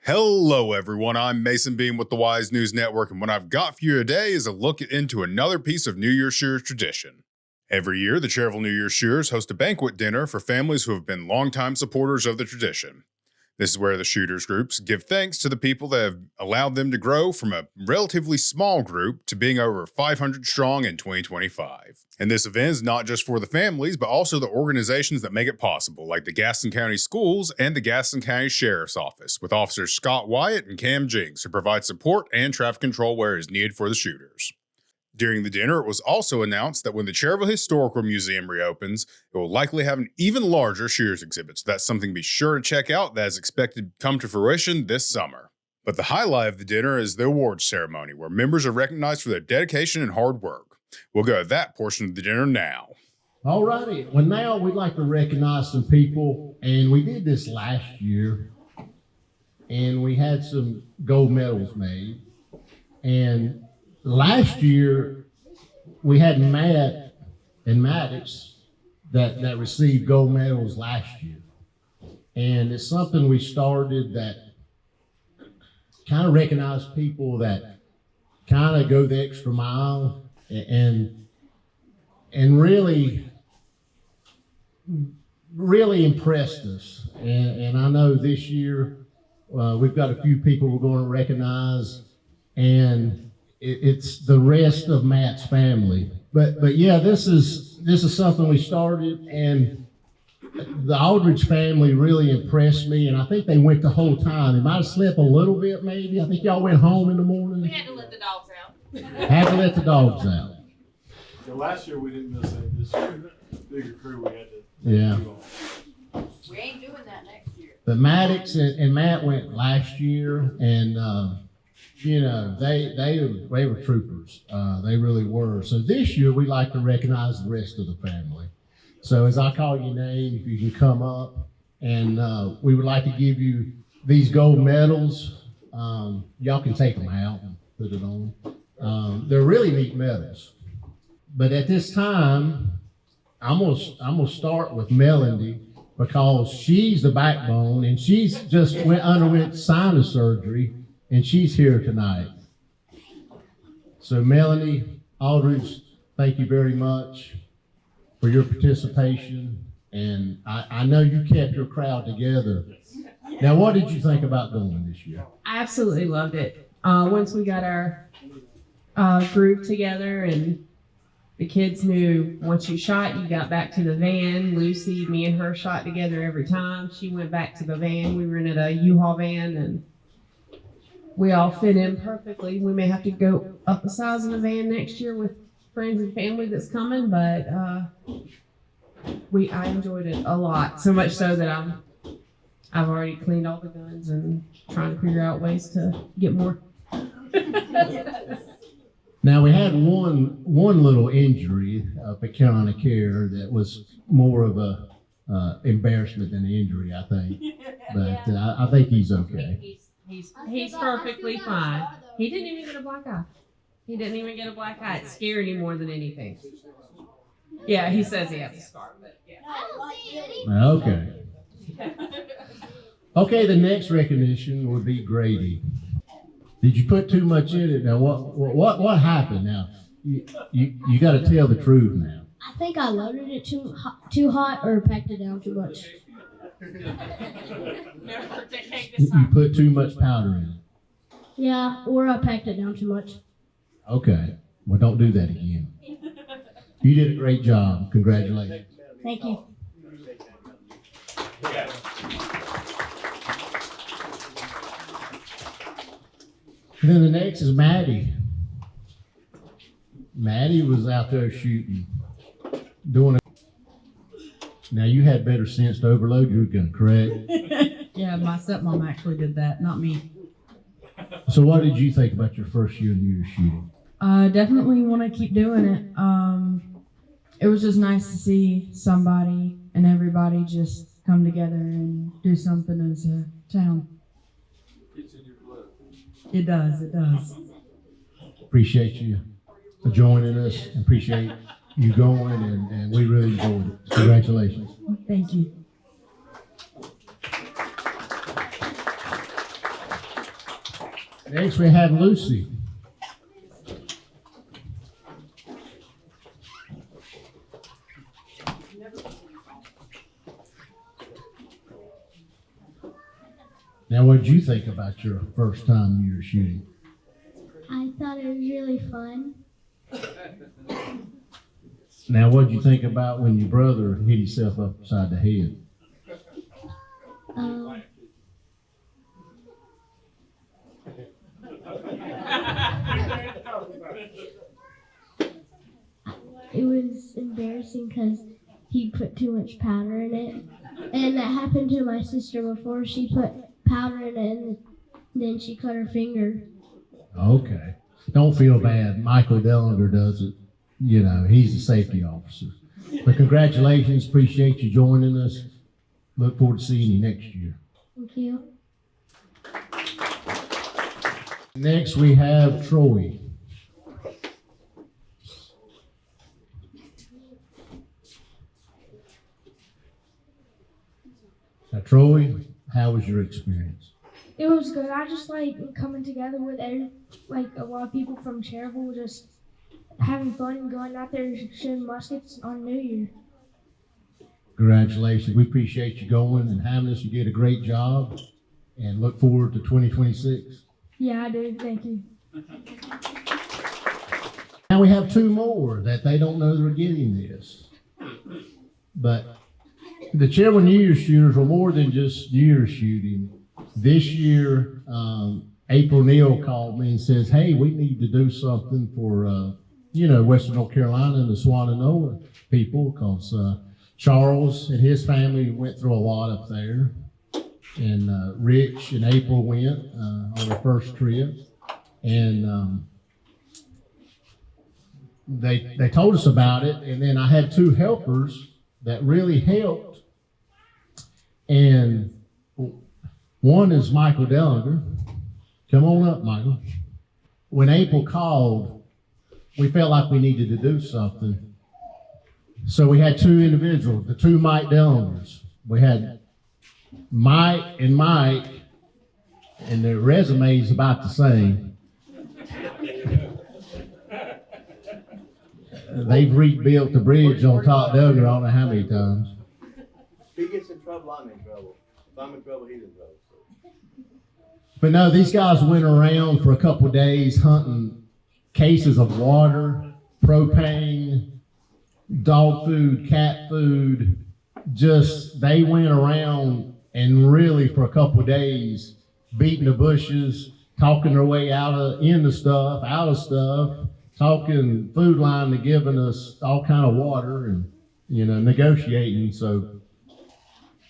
Hello, everyone. I'm Mason Beam with the Wise News Network, and what I've got for you today is a look into another piece of New Year Shooters tradition. Every year, the Cherryville New Year Shooters host a banquet dinner for families who have been longtime supporters of the tradition. This is where the shooters groups give thanks to the people that have allowed them to grow from a relatively small group to being over 500 strong in 2025. And this event is not just for the families, but also the organizations that make it possible, like the Gaston County Schools and the Gaston County Sheriff's Office, with Officers Scott Wyatt and Cam Jinks, who provide support and traffic control where it is needed for the shooters. During the dinner, it was also announced that when the Cherryville Historical Museum reopens, it will likely have an even larger shooters exhibit, so that's something to be sure to check out that is expected to come to fruition this summer. But the highlight of the dinner is the awards ceremony, where members are recognized for their dedication and hard work. We'll go to that portion of the dinner now. All righty. Well, now we'd like to recognize some people, and we did this last year, and we had some gold medals made. And last year, we had Matt and Maddox that received gold medals last year. And it's something we started that kind of recognize people that kind of go the extra mile and really impressed us. And I know this year we've got a few people we're going to recognize, and it's the rest of Matt's family. But yeah, this is something we started, and the Aldridge family really impressed me, and I think they went the whole time. They might have slept a little bit, maybe. I think y'all went home in the morning. We had to let the dogs out. Had to let the dogs out. Yeah, last year we didn't miss it. This year, bigger crew, we had to. Yeah. We ain't doing that next year. But Maddox and Matt went last year, and they were troopers. They really were. So this year we like to recognize the rest of the family. So as I call your name, if you can come up, and we would like to give you these gold medals. Y'all can take them out and put it on. They're really neat medals. But at this time, I'm gonna start with Melanie, because she's the backbone, and she's just underwent sinus surgery, and she's here tonight. So Melanie Aldridge, thank you very much for your participation, and I know you kept your crowd together. Now, what did you think about going this year? I absolutely loved it. Once we got our group together, and the kids knew once you shot, you got back to the van. Lucy, me and her shot together every time. She went back to the van. We rented a U-Haul van, and we all fit in perfectly. We may have to go up the size of the van next year with friends and family that's coming, but I enjoyed it a lot. So much so that I've already cleaned all the guns and trying to figure out ways to get more. Now, we had one little injury up at Carolina Care that was more of a embarrassment than an injury, I think. But I think he's okay. He's perfectly fine. He didn't even get a black eye. It scared him more than anything. Yeah, he says he has a scar, but yeah. Okay. Okay, the next recognition would be Grady. Did you put too much in it? Now, what happened? Now, you got to tell the truth now. I think I loaded it too hot or packed it down too much. You put too much powder in it. Yeah, or I packed it down too much. Okay. Well, don't do that again. You did a great job. Congratulations. Thank you. And then the next is Maddie. Maddie was out there shooting, doing it. Now, you had better sense to overload your gun, correct? Yeah, my stepmom actually did that, not me. So what did you think about your first year New Year's shooting? Definitely want to keep doing it. It was just nice to see somebody and everybody just come together and do something as a town. It's in your blood. It does. Appreciate you for joining us. Appreciate you going, and we really enjoyed it. Congratulations. Thank you. Next, we have Lucy. Now, what did you think about your first time New Year shooting? I thought it was really fun. Now, what did you think about when your brother hit himself upside the head? It was embarrassing because he put too much powder in it. And that happened to my sister before. She put powder in it and then she cut her finger. Okay. Don't feel bad. Michael Dellinger does it. You know, he's the safety officer. But congratulations. Appreciate you joining us. Look forward to seeing you next year. Thank you. Next, we have Troy. Now, Troy, how was your experience? It was good. I just like coming together with a lot of people from Cherryville, just having fun and going out there shooting muskets on New Year. Congratulations. We appreciate you going and having us. You did a great job and look forward to 2026. Yeah, I do. Thank you. Now we have two more that they don't know they're getting this. But the Cherryville New Year Shooters were more than just New Year shooting. This year, April Neal called me and says, hey, we need to do something for, Western North Carolina and the Swannanoa people, because Charles and his family went through a lot up there. And Rich and April went on their first trip. And they told us about it. And then I had two helpers that really helped. And one is Michael Dellinger. Come on up, Michael. When April called, we felt like we needed to do something. So we had two individuals, the two Mike Dellingers. We had Mike, and their resume is about the same. They've rebuilt the bridge on top Dellinger, I don't know how many times. If he gets in trouble, I'm in trouble. If I'm in trouble, he's in trouble. So. But no, these guys went around for a couple of days hunting cases of water, propane, dog food, cat food. Just, they went around and really for a couple of days beating the bushes, talking their way out of stuff, talking food line to giving us all kind of water and, negotiating. So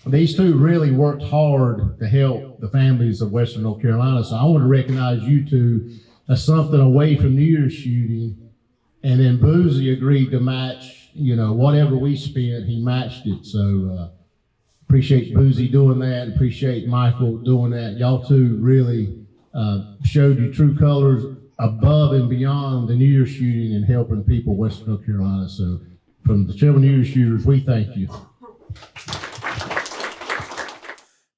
these two really worked hard to help the families of Western North Carolina. So I want to recognize you two as something away from New Year's shooting. And then Boozy agreed to match, whatever we spent, he matched it. So appreciate Boozy doing that. Appreciate Michael doing that. Y'all two really showed your true colors above and beyond the New Year's shooting and helping people of Western North Carolina. So from the Cherryville New Year Shooters, we thank you.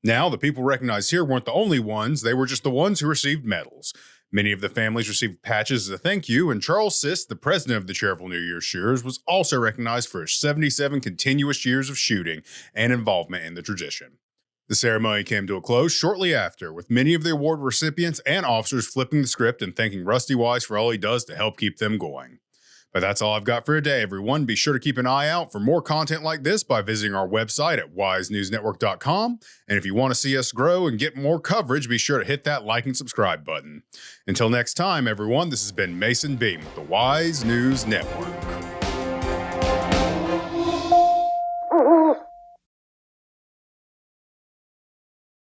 Now, the people recognized here weren't the only ones. They were just the ones who received medals. Many of the families received patches as a thank you, and Charles Sisk, the president of the Cherryville New Year Shooters, was also recognized for his 77 continuous years of shooting and involvement in the tradition. The ceremony came to a close shortly after, with many of the award recipients and officers flipping the script and thanking Rusty Wise for all he does to help keep them going. But that's all I've got for today, everyone. Be sure to keep an eye out for more content like this by visiting our website at wisenewsnetwork.com. And if you want to see us grow and get more coverage, be sure to hit that like and subscribe button. Until next time, everyone, this has been Mason Beam with the Wise News Network.